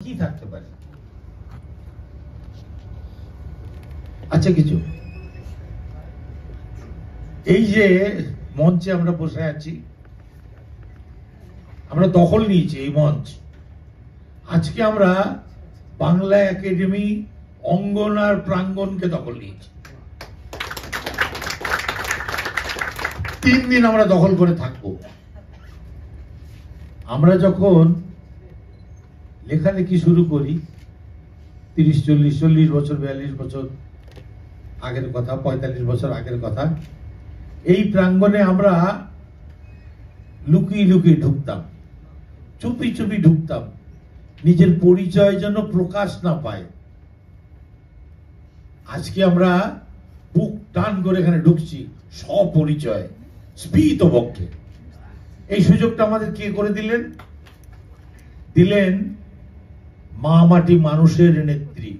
কি থাকতে পারে? আচ্ছা, কিছু এই যে মঞ্চে আমরা বসে আছি, আমরা দখল নিয়েছি এই মঞ্চ। আজকে আমরা বাংলা একাডেমি অঙ্গনার প্রাঙ্গণকে দখল নিয়েছি। 3 দিন আমরা দখল করে থাকবো। আমরা যখন লেখালেখি শুরু করি 30-40 বছর 42 বছর আগের কথা, 45 বছর আগের কথা, এই প্রাঙ্গণে আমরা লুকিয়ে লুকিয়ে ঢুকতাম, চুপি চুপি ঢুকতাম, নিজের পরিচয় যেন প্রকাশ না পায়। আজকে আমরা বুক টান করে এখানে ঢুকছি স্বপরিচয় স্ফীত বক্ষে। এই সুযোগটা আমাদের কে করে দিলেন? দিলেন মা মাটি মানুষের নেত্রী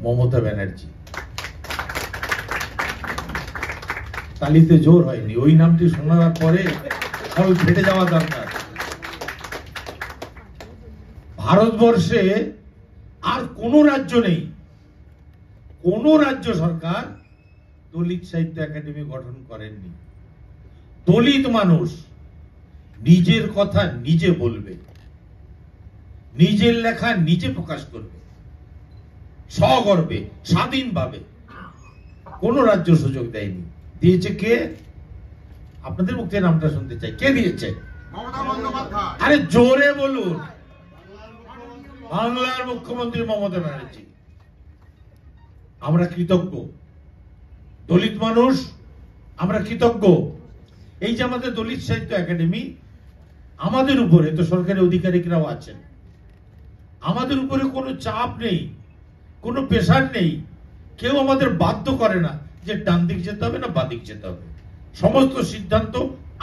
মমতা ব্যানার্জি। তালিতে জোর হয়নি, ওই নামটি শোনার পরে ফল ফেটে যাওয়া দরকার। ভারতবর্ষে আর কোন রাজ্য নেই, কোন রাজ্য সরকার দলিত সাহিত্য একাডেমি গঠন করেননি। দলিত মানুষ নিজের কথা নিজে বলবে, নিজের লেখা নিজে প্রকাশ করবে, সগর্বে স্বাধীনভাবে। কোন রাজ্য সুযোগ দেয়নি। দিয়েছে কে? আপনাদের মুখে নামটা শুনতে চাই, কে দিয়েছে? আরে জোরে বলুন। বাংলার মুখ্যমন্ত্রী মমতা ব্যানার্জি। আমরা কৃতজ্ঞ, দলিত মানুষ আমরা কৃতজ্ঞ। এই যে আমাদের দলিত সাহিত্য একাডেমি, আমাদের উপরে তো সরকারি আধিকারিকরাও আছেন, আমাদের উপরে কোনো চাপ নেই, কোনো প্রেশার নেই, কেউ আমাদের বাধ্য করে না যে ডান দিক যেতে হবে না বাঁ দিক যেতে হবে। সমস্ত সিদ্ধান্ত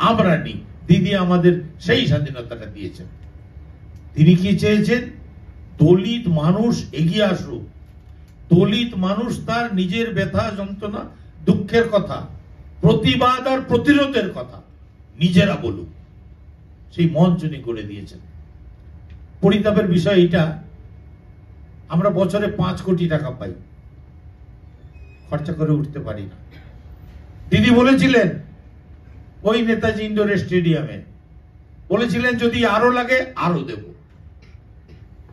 আমরা নিই। দিদি আমাদের সেই স্বাধীনতাটা দিয়েছেন। তিনি কি চেয়েছেন? দলিত মানুষ এগিয়ে আসুক, দলিত মানুষ তার নিজের ব্যথা যন্ত্রণা দুঃখের কথা, প্রতিবাদ আর প্রতিরোধের কথা নিজেরা বলুক। সেই মঞ্চ উনি করে দিয়েছেন। পরিতাপের বিষয় এটা, আমরা বছরে 5 কোটি টাকা পাই, খরচা করে উঠতে পারি না। দিদি বলেছিলেন ওই নেতাজি ইন্ডোর স্টেডিয়ামে, বলেছিলেন যদি আরো লাগে আরো দেব।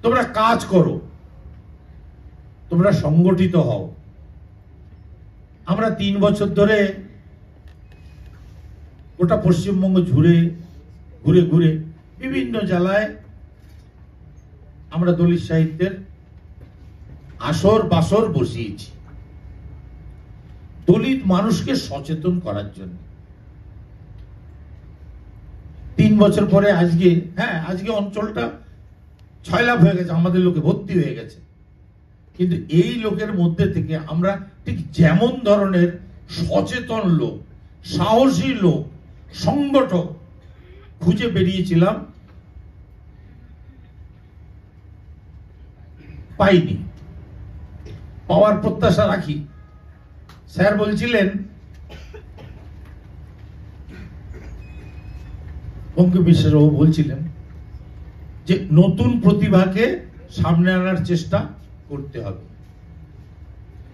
তোমরা কাজ করো, তোমরা সংগঠিত হও। আমরা 3 বছর ধরে গোটা পশ্চিমবঙ্গ ঘুরে ঘুরে বিভিন্ন জেলায় আমরা দলিত সাহিত্যের আসর বাসর বসিয়েছি, দলিত মানুষকে সচেতন করার জন্য। 3 বছর পরে আজকে, আজকে অঞ্চলটা 6 লাখ হয়ে গেছে, আমাদের লোকে ভর্তি হয়ে গেছে। কিন্তু এই লোকের মধ্যে থেকে আমরা ঠিক যেমন ধরনের সচেতন লোক, সাহসী লোক, সংগঠক খুঁজে বেরিয়েছিলাম, পাইনি। পাওয়ার প্রত্যাশা রাখি। স্যার বলছিলেন, বঙ্কিম বিশ্বাসবাবু বলছিলেন যে নতুন প্রতিভাকে সামনে আনার চেষ্টা করতে হবে।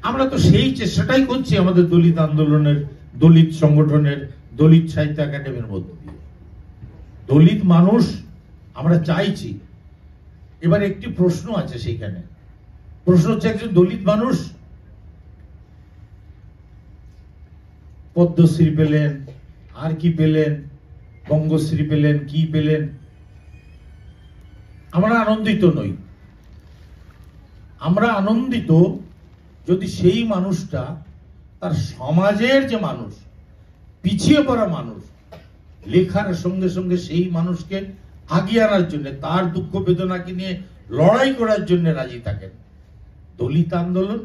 আমরা তো সেই চেষ্টাটাই করছি আমাদের দলিত আন্দোলনের, দলিত সংগঠনের, দলিত সাহিত্য একাডেমির মধ্যে দিয়ে। দলিত মানুষ আমরা চাইছি। এবার একটি প্রশ্ন আছে সেইখানে। প্রশ্ন হচ্ছে, একজন দলিত মানুষ পদ্মশ্রী পেলেন, আর কি পেলেন, বঙ্গশ্রী পেলেন, কি পেলেন, আমরা আনন্দিত নই। আমরা আনন্দিত যদি সেই মানুষটা তার সমাজের যে মানুষ, পিছিয়ে পড়া মানুষ, লেখার সঙ্গে সঙ্গে সেই মানুষকে আগিয়ে আনার জন্য, তার দুঃখ বেদনাকে নিয়ে লড়াই করার জন্য রাজি থাকেন। দলিত আন্দোলন,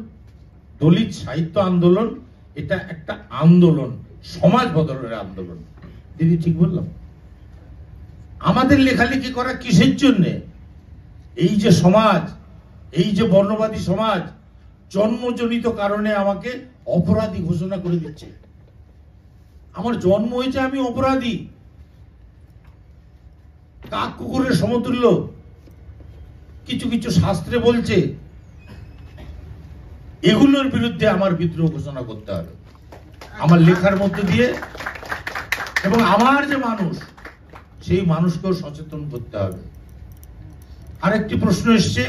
দলিত সাহিত্য আন্দোলন, এটা একটা আন্দোলন, সমাজ বদলের আন্দোলন। দিদি ঠিক বললাম? আমাদের লেখালেখি করা কিসের জন্য? এই যে সমাজ, এই যে বর্ণবাদী সমাজ জন্মজনিত কারণে আমাকে অপরাধী ঘোষণা করে দিচ্ছে। আমার জন্ম হয়েছে, আমি অপরাধী, কাক কুকুরের সমতুল্য। কিছু কিছু শাস্ত্রে বলছে এগুলোর বিরুদ্ধে আমার বিদ্রোহ ঘোষণা করতে হবে আমার লেখার মধ্যে দিয়ে, এবং আমার যে মানুষ সেই মানুষকেও সচেতন করতে হবে। আরেকটি প্রশ্ন এসছে,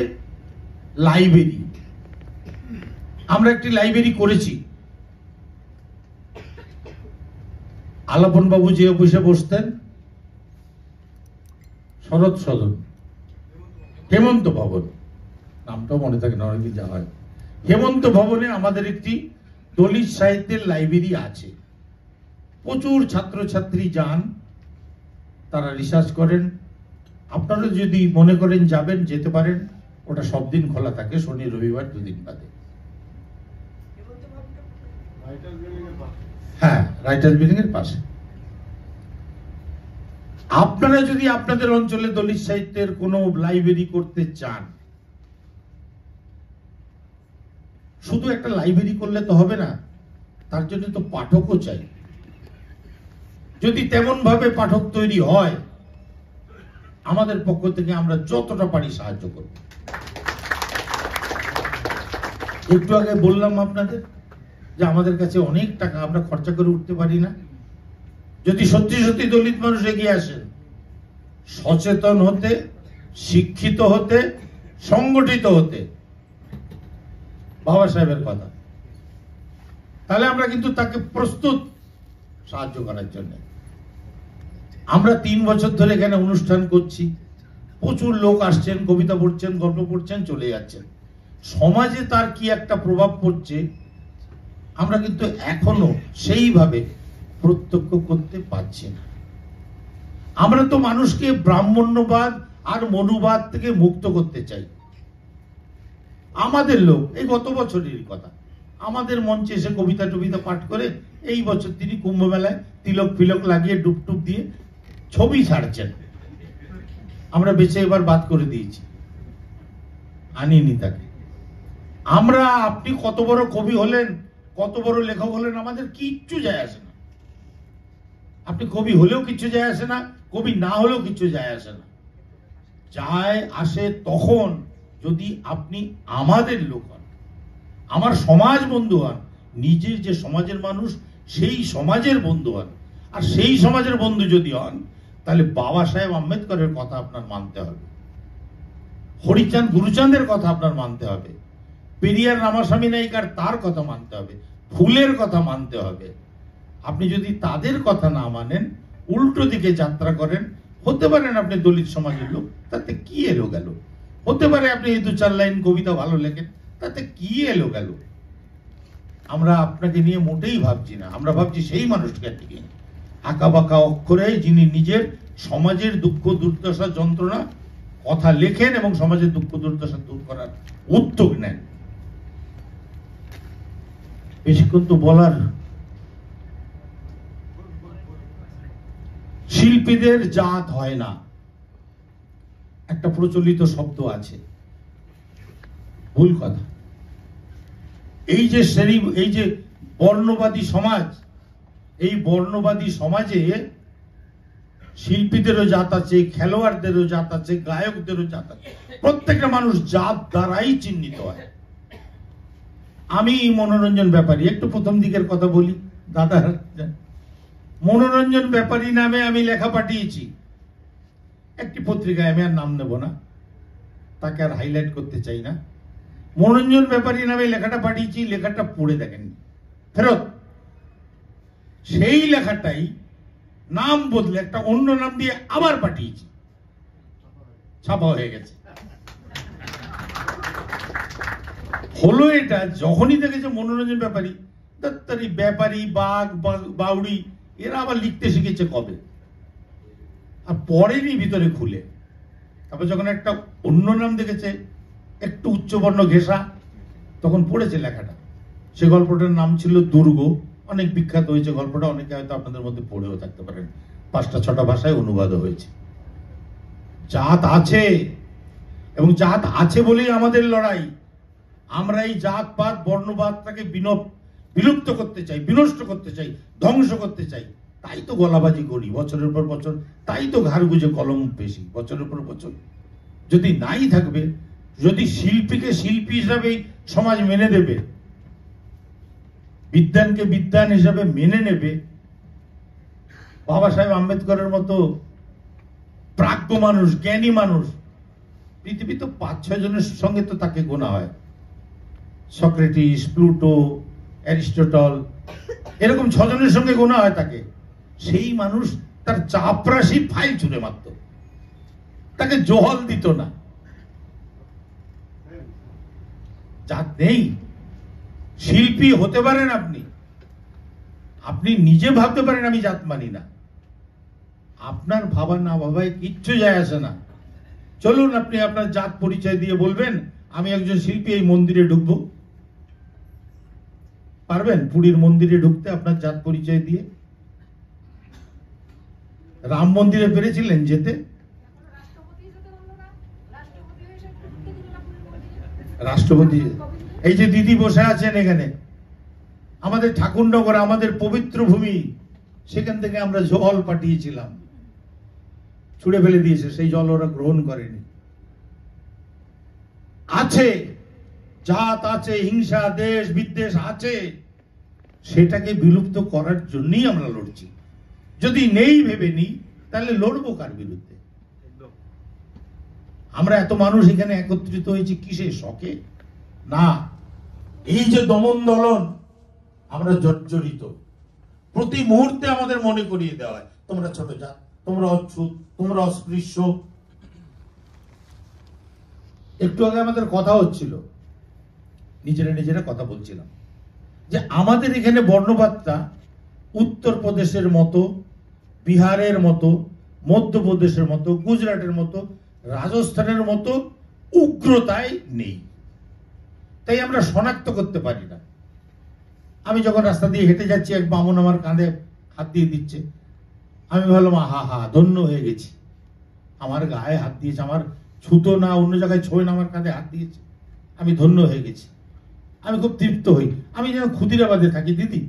লাইব্রেরি। আমরা একটি লাইব্রেরি করেছি। আলাপন বাবু যে অফিসে বসতেন, শরৎ সদন, হেমন্ত ভবন, নামটাও মনে থাকে না, অনেকদিন যা হয়। হেমন্ত ভবনে আমাদের একটি দলিত সাহিত্যের লাইব্রেরি আছে। প্রচুর ছাত্রছাত্রী যান, তারা রিসার্চ করেন। আপনারা যদি মনে করেন যাবেন, যেতে পারেন। ওটা সব দিন খোলা থাকে, শনি রবিবার দুদিন বাদে। হ্যাঁ, রাইটার্স বিল্ডিং এর পাশে। আপনারা যদি আপনাদের অঞ্চলে দলিত সাহিত্যের কোন লাইব্রেরি করতে চান, শুধু একটা লাইব্রেরি করলে তো হবে না, তার জন্য তো পাঠকও চাই। যদি তেমন ভাবে পাঠক তৈরি হয়, আমাদের পক্ষ থেকে আমরা যতটা পারি সাহায্য করব। একটু আগে বললাম আপনাদের যে আমাদের কাছে অনেক টাকা, আমরা খরচা করে উঠতে পারি না। যদি সত্যি সত্যি দলিত মানুষ এগিয়ে আসেন, সচেতন হতে, শিক্ষিত হতে, সংগঠিত হতে, বাবা সাহেবের কথা, তাহলে আমরা কিন্তু তাকে প্রস্তুত সাহায্য করার জন্য। আমরা 3 বছর ধরে এখানে অনুষ্ঠান করছি, প্রচুর লোক আসছেন, কবিতা পড়ছেন, গল্প পড়ছেন, চলে যাচ্ছেন। সমাজে তার কি একটা প্রভাব পড়ছে আমরা কিন্তু এখনো সেইভাবে প্রত্যক্ষ করতে পারছি না। আমরা তো মানুষকে ব্রাহ্মণ্যবাদ আর মনুবাদ থেকে মুক্ত করতে চাই। আমাদের লোক, এই গত বছরের কথা, আমাদের মঞ্চে এসে কবিতা টবিতা পাঠ করে এই বছর তিনি কুম্ভ মেলায় তিলক ফিলক লাগিয়ে ডুবটুপ দিয়ে ছবি ছাড়ছেন। আমরা বেঁচে এবার বাদ করে দিয়েছি, আনিনি তাকে। আমরা, আপনি কত বড় কবি হলেন, কত বড় লেখক হলেন, আমাদের কিচ্ছু যায় আসে না। আপনি কবি হলেও কিছু যায় আসে না, কবি না হলেও কিছু যায় আসে না। যায় আসে তখন যদি আপনি আমাদের লোক হন, আমার সমাজ বন্ধু হন, নিজের যে সমাজের মানুষ সেই সমাজের বন্ধু হন। আর সেই সমাজের বন্ধু যদি হন, তাহলে বাবা সাহেব আম্বেদকরের কথা আপনার মানতে হবে, হরিচাঁদ গুরুচাঁদের কথা আপনার মানতে হবে, পেরিয়ার রামাস্বামী নাইকার তার কথা মানতে হবে, ফুলের কথা মানতে হবে। আপনি যদি তাদের কথা না মানেন, উল্টো দিকে যাত্রা করেন, হতে পারেন আপনি দলিত সমাজের লোক, তাতে কি এলো গেল। হতে পারে আপনি এই 2-4 লাইন কবিতা ভালো লেখেন, তাতে কি এলো গেল। আমরা আপনাকে নিয়ে মোটেই ভাবছি না, আমরা ভাবছি সেই মানুষটাকে নিয়ে, আঁকা বাঁকা অক্ষরে যিনি নিজের সমাজের দুঃখ দুর্দশা যন্ত্রণা কথা লেখেন এবং সমাজের দুঃখ দুর্দশা দূর করার উদ্যোগ নেন। বেশিক্ষণ তো বলার, শিল্পীদের জাত হয় না, একটা প্রচলিত শব্দ আছে, ভুল কথা। এই যে শ্রেণী, এই যে বর্ণবাদী সমাজ, এই বর্ণবাদী সমাজে শিল্পীদেরও জাত আছে, খেলোয়াড়দেরও জাত আছে, গায়কদেরও জাত আছে। প্রত্যেকটা মানুষ জাত দ্বারাই চিহ্নিত হয়। আমি মনোরঞ্জন ব্যাপারী, একটু প্রথম দিকের কথা বলি। দাদা, মনোরঞ্জন ব্যাপারী নামে আমি লেখা পাঠিয়েছি একটি পত্রিকায়, আমি আর নাম নেব না, তাকে আর হাইলাইট করতে চাই না। মনোরঞ্জন ব্যাপারী নামে লেখাটা পাঠিয়েছি, লেখাটা পড়ে দেখেন ফেরত। সেই লেখাটাই নাম বদলে একটা অন্য নাম দিয়ে আবার পাঠিয়েছি, ছাপা হয়ে গেছে। হলো এটা, যখনই দেখেছে মনোরঞ্জন ব্যাপারী, দত্তারি ব্যাপারী, বাঘ বাউড়ি, এরা আবার লিখতে শিখেছে কবে, আর পরেরই ভিতরে খুলে। তারপর যখন একটা অন্য নাম দেখেছে, একটু উচ্চবর্ণ ঘেঁষা, তখন পড়েছে লেখাটা। সে গল্পটার নাম ছিল দুর্গ, অনেক বিখ্যাত হয়েছে গল্পটা, অনেকে হয়তো আপনাদের মধ্যে পড়েও থাকতে পারেন, 5-6টা ভাষায় অনুবাদ হয়েছে। জাত আছে, এবং জাত আছে বলেই আমাদের লড়াই। আমরা এই জাতপাত বর্ণবাদটাকে বিলুপ্ত করতে চাই, বিনষ্ট করতে চাই, ধ্বংস করতে চাই। তাই তো গলাবাজি করি বছরের পর বছর, তাই তো ঘাড় গুজে কলম পেশি বছরের পর বছর। যদি নাই থাকবে যদি শিল্পীকে শিল্পী হিসাবে সমাজ মেনে দেবে, বিদ্বানকে বিদ্বান হিসাবে মেনে নেবে, বাবা সাহেব আম্বেদকরের মতো প্রাজ্ঞ মানুষ, জ্ঞানী মানুষ পৃথিবী তো 5-6 জনের সঙ্গে তো তাকে গোনা হয়, সক্রেটিস, প্লুটো, অ্যারিস্টটল, এরকম 6 জনের সঙ্গে গোনা হয় তাকে। সেই মানুষ তার চাপরাশি ফাইল ছুঁড়ে মারত, তাকে জহল দিত না। জাত নেই, শিল্পী হতে পারেন আপনি, আপনি নিজে ভাবতে পারেন আমি জাত মানি না, আপনার ভাবা না ভাবায় কিচ্ছু যায় আসে না। চলুন আপনি আপনার জাত পরিচয় দিয়ে বলবেন আমি একজন শিল্পী, এই মন্দিরে ঢুকবো। পারবেন পুরীর মন্দিরে ঢুকতে আপনার জাত পরিচয় দিয়ে? রাম মন্দিরে পেরেছিলেন যেতে? রাষ্ট্রপতি, এই যে দিদি বসে আছেন এখানে, আমাদের ঠাকুরনগর, আমাদের পবিত্র ভূমি, সেখান থেকে আমরা জল পাঠিয়েছিলাম, ছুড়ে ফেলে দিয়েছে, সেই জল ওরা গ্রহণ করেনি। আছে জাত, আছে হিংসা, দেশ বিদ্বেষ আছে, সেটাকে বিলুপ্ত করার জন্যই আমরা লড়ছি। যদি নেই ভেবে নিই তাহলে লড়বো কার বিরুদ্ধে? আমরা এত মানুষ এখানে একত্রিত হয়েছি কিসে? শখে না। এই যে দমন দলন, আমরা জর্জরিত, প্রতি মুহূর্তে আমাদের মনে করিয়ে দেওয়া হয় তোমরা ছোট জাত, তোমরা অচ্ছুত, তোমরা অস্পৃশ্য। একটু আগে আমাদের কথা হচ্ছিল, নিজেরা কথা বলছিলাম যে আমাদের এখানে বর্ণবাদটা উত্তরপ্রদেশের মতো, বিহারের মতো, মধ্যপ্রদেশের মতো, গুজরাটের মতো, রাজস্থানের মতো উগ্রতায় নেই, তাই আমরা শনাক্ত করতে পারি না। আমি যখন রাস্তা দিয়ে হেঁটে যাচ্ছি, এক বামুন আমার কাঁধে হাত দিয়ে দিচ্ছে, আমি ভাবলাম হা হা ধন্য হয়ে গেছি, আমার গায়ে হাত দিয়েছে, আমার ছুতো না, অন্য জায়গায় ছোঁয় না, আমার কাঁধে হাত দিয়েছে, আমি ধন্য হয়ে গেছি, আমি খুব তৃপ্ত হই। আমি যেন ক্ষুদিরাবাদে থাকি দিদি।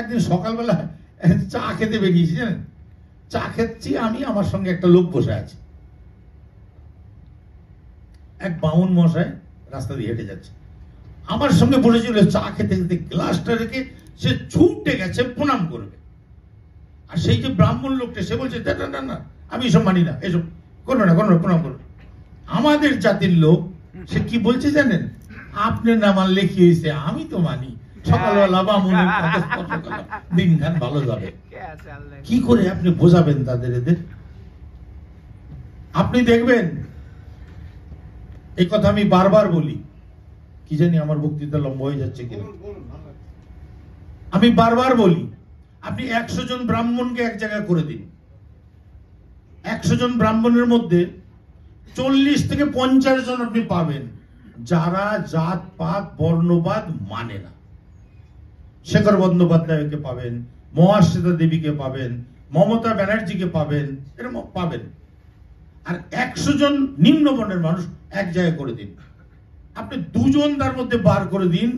একদিন সকালবেলা চা খেতে বেরিয়েছি, জানেন, চা খেচ্ছি আমি, আমার সঙ্গে একটা লোক বসে আছে, এক বামুন মশাই রাস্তা দিয়ে হেঁটে যাচ্ছে, আমার সঙ্গে বসেছিল, চা খেতে খেতে গ্লাসটা রেখে সে ছুটে গেছে প্রণাম করবে। আর সেই যে ব্রাহ্মণ লোকটা, সে বলছে না না, আমি এসব মানি না, এসব করবে না, প্রণাম করবে। আমাদের জাতির লোক, সে কি বলছে জানেন, আপনি না মানলে কি হয়েছে, আমি তো মানি, সকালবেলা বামুনের কথা দিনখান ভালো যাবে। কি করে আপনি বোঝাবেন তাদের? এদের আপনি দেখবেন, এই কথা আমি বারবার বলি, কি জানি আমার বক্তৃতা লম্বা হয়ে যাচ্ছে কিনা, আমি বারবার বলি, আপনি 100 জন ব্রাহ্মণকে এক জায়গায় করে দিন, 100 জন ব্রাহ্মণের মধ্যে 40 থেকে 50 জন আপনি পাবেন যারা জাতপাত বর্ণবাদ মানে না। শেখর বন্দ্যোপাধ্যায়কে পাবেন, মহাশ্বেতা দেবীকে পাবেন, মমতা ব্যানার্জিকে পাবেন, এরকম পাবেন। আর 100 জন নিম্নবর্ণের মানুষ এক জায়গায় করে দিন, আপনি 2 জন তার মধ্যে বার করে দিন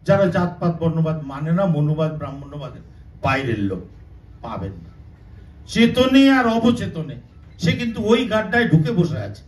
যারা জাতপাত বর্ণবাদ মানে না, মনুবাদ ব্রাহ্মণ্যবাদের বাইরের লোক, পাবেন না। চেতনে আর অবচেতনে সে কিন্তু ওই গাড্ডায় ঢুকে বসে আছে।